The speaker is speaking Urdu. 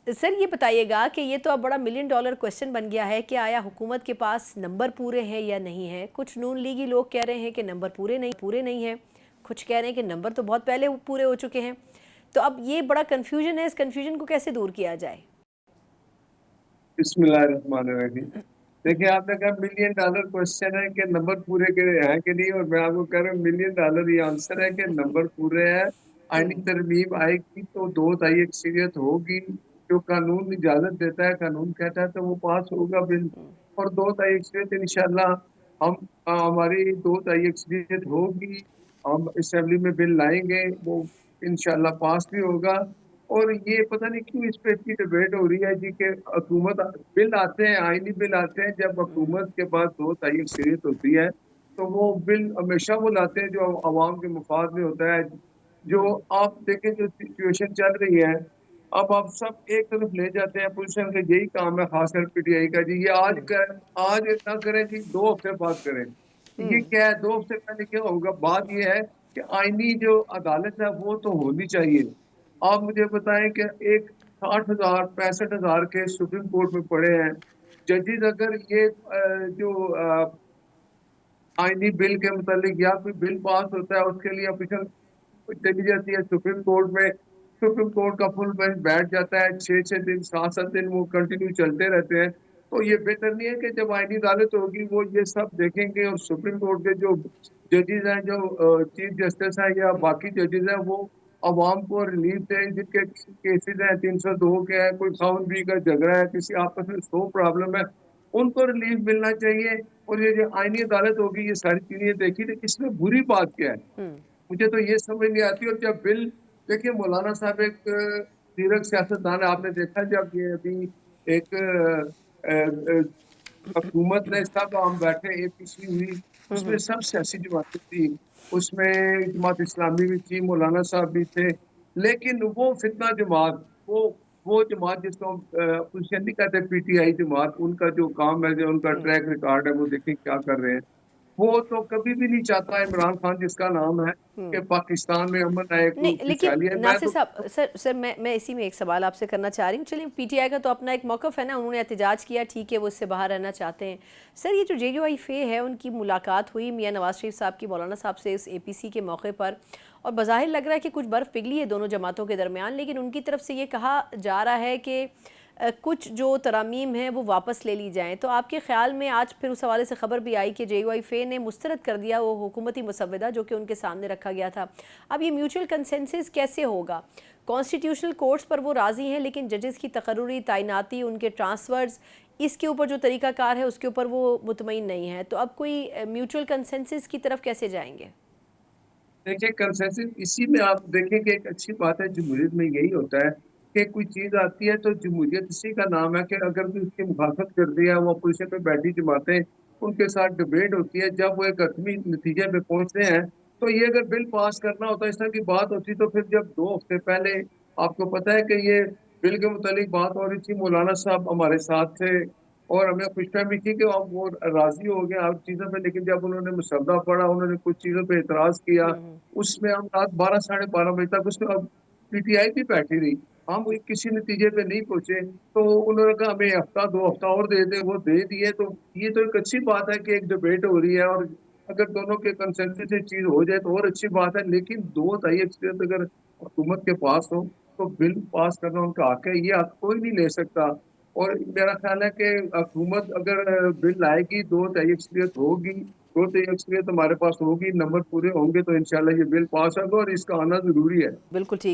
سر یہ بتائیے گا کہ یہ تو اب بڑا ملین ڈالر کوسچن بن گیا ہے کہ آیا حکومت کے پاس نمبر پورے ہیں یا نہیں ہیں؟ کچھ نون لیگی لوگ کہہ رہے ہیں کہ نمبر پورے نہیں ہیں، کچھ کہہ رہے ہیں کہ نمبر تو بہت پہلے پورے ہو چکے ہیں۔ تو اب یہ بڑا کنفیوژن ہے، اس کنفیوژن کو کیسے دور کیا جائے؟ بسم اللہ الرحمن الرحیم۔ دیکھیں، آپ نے کہا ملین ڈالر کوشچن ہے کہ نمبر پورے کے ہیں کہ نہیں، اور میں آپ کو کہہ رہا ہوں ملین ڈالر یہ آنسر ہے کہ نمبر پورے ہے۔ آئینی ترمیم آئے گی تو 2 تائی اکثریت ہوگی، جو قانون اجازت دیتا ہے، قانون کہتا ہے تو وہ پاس ہوگا بل، اور 2 تائی اکثریت انشاءاللہ ہماری 2 تائی اکثریت ہوگی، ہم اسمبلی میں بل لائیں گے، وہ انشاءاللہ پاس بھی ہوگا۔ اور یہ پتہ نہیں کیوں اس پہ اتنی ڈبیٹ ہو رہی ہے جی کہ حکومت بل آتے ہیں، آئینی بل آتے ہیں جب حکومت کے پاس 2 تائی اکثریت ہوتی ہے تو وہ بل ہمیشہ وہ لاتے ہیں جو عوام کے مفاد میں ہوتا ہے۔ جو آپ دیکھیں جو سچویشن چل رہی ہے، اب آپ سب ایک طرف لے جاتے ہیں، اپوزیشن کا یہی کام ہے، خاص کر پی ٹی آئی کا، جی یہ آج نہ کریں جی 2 ہفتے بعد کریں۔ یہ کیا ہے، 2 ہفتے پہلے کیا ہوگا؟ بات یہ ہے کہ آئینی جو عدالت ہے وہ تو ہونی چاہیے۔ آپ مجھے بتائیں کہ ایک 60,000 65,000 کے سپریم کورٹ میں پڑے ہیں ججز، اگر یہ جو آئینی بل کے متعلق یا کوئی بل پاس ہوتا ہے اس کے لیے اپیشن چلی جاتی ہے سپریم کورٹ میں، سپریم کورٹ کا فل بینچ بیٹھ جاتا ہے، 6 6 دن 7 7 دن وہ کنٹینیو چلتے رہتے ہیں۔ تو یہ بہتر نہیں ہے کہ جب آئینی عدالت ہوگی وہ یہ سب دیکھیں گے، اور سپریم کورٹ کے جو ججز ہیں، جو چیف جسٹس ہیں یا باقی ججز ہیں، وہ عوام کو ریلیف دیں، جن کے کیسز ہیں 302 کے ہیں، کوئی خاون بھی کا جھگڑا ہے، کسی آپس میں 100 پرابلم ہے، ان کو ریلیف ملنا چاہیے۔ اور یہ جو آئینی عدالت ہوگی یہ ساری چیزیں دیکھی، تو اس میں بری بات کیا ہے؟ مجھے تو یہ سمجھ نہیں آتی۔ اور جب بل دیکھیے، مولانا صاحب ایک تیرک سیاستدان ہے، آپ نے دیکھا جب یہ ابھی ایک حکومت نے سب ہم بیٹھے اے پی سی ہوئی، اس میں سب سیاسی جماعتیں تھی، اس میں جماعت اسلامی بھی تھی، مولانا صاحب بھی تھے، لیکن وہ فتنہ جماعت، وہ جماعت جس کو ہم اپوزیشن نہیں کہتے، پی ٹی آئی جماعت، ان کا جو کام ہے، جو ان کا ٹریک ریکارڈ ہے، وہ دیکھیں کیا کر رہے ہیں۔ وہ تو کبھی بھی نہیں چاہتا عمران خان جس کا نام ہے کہ پاکستان میں امن آئے، کوئی نہیں، لیکن خوشحالی ہے۔ میں ناصر تو صاحب، سر میں اسی میں ایک سوال آپ سے کرنا چاہ رہی ہوں۔ چلیے، پی ٹی آئی کا تو اپنا ایک موقف ہے نا، انہوں نے احتجاج کیا، ٹھیک ہے، وہ اس سے باہر رہنا چاہتے ہیں۔ سر یہ جو جے یو آئی فے ہے، ان کی ملاقات ہوئی میاں نواز شریف صاحب کی مولانا صاحب سے اس اے پی سی کے موقع پر، اور بظاہر لگ رہا ہے کہ کچھ برف پگھلی ہے دونوں جماعتوں کے درمیان، لیکن ان کی طرف سے یہ کہا جا رہا ہے کہ کچھ جو ترامیم ہیں وہ واپس لے لی جائیں۔ تو آپ کے خیال میں آج پھر اس حوالے سے خبر بھی آئی کہ جے یو آئی فے نے مسترد کر دیا وہ حکومتی مسودہ جو کہ ان کے سامنے رکھا گیا تھا۔ اب یہ میوچل کنسنسس کیسے ہوگا؟ کانسٹیٹیوشنل کورٹس پر وہ راضی ہیں، لیکن ججز کی تقرری تعیناتی، ان کے ٹرانسفرز، اس کے اوپر جو طریقہ کار ہے اس کے اوپر وہ مطمئن نہیں ہے۔ تو اب کوئی میوچل کنسنسس کی طرف کیسے جائیں گے؟ دیکھیں کنسنسس اسی میں آپ دیکھیں کہ ایک اچھی بات ہے، جمہوریت میں یہی ہوتا ہے کہ کوئی چیز آتی ہے تو جمہوریت اسی کا نام ہے کہ اگر کوئی اس کی مخالفت کر دیا، وہ اپوزیشن پہ بیٹھی جماعتیں، ان کے ساتھ ڈبیٹ ہوتی ہے، جب وہ ایک حتمی نتیجے پہ پہنچتے ہیں تو یہ اگر بل پاس کرنا ہوتا ہے، اس طرح کی بات ہوتی، تو پھر جب 2 ہفتے پہلے آپ کو پتہ ہے کہ یہ بل کے متعلق بات ہو رہی تھی، مولانا صاحب ہمارے ساتھ تھے اور ہمیں خوش فہمی تھی کہ اب وہ راضی ہو گئے ہر چیزوں پہ، لیکن جب انہوں نے مسودہ پڑھا، انہوں نے کچھ چیزوں پہ اعتراض کیا، اس میں ہم رات 12 ساڑھے 12 بجے تک اس میں اب پی ٹی آئی بھی بیٹھی رہی، ہم کسی نتیجے پہ نہیں پہنچے، تو انہوں نے کہا ہمیں ہفتہ 2 ہفتہ اور دے دیں، وہ دے دیے۔ تو یہ تو ایک اچھی بات ہے کہ ایک ڈبیٹ ہو رہی ہے، اور اگر دونوں کے کنسنسس سے چیز ہو جائے تو اور اچھی بات ہے، لیکن 2 تائی اکثریت اگر حکومت کے پاس ہو تو بل پاس کرنا ان کا حق ہے، یہ حق کوئی نہیں لے سکتا۔ اور میرا خیال ہے کہ حکومت اگر بل لائے گی، 2 تائی اکثریت ہوگی، 2 تائی اکثریت ہمارے پاس ہوگی، نمبر پورے ہوں گے تو انشاءاللہ یہ بل پاس ہوگا، اور اس کا آنا ضروری ہے۔ بالکل ٹھیک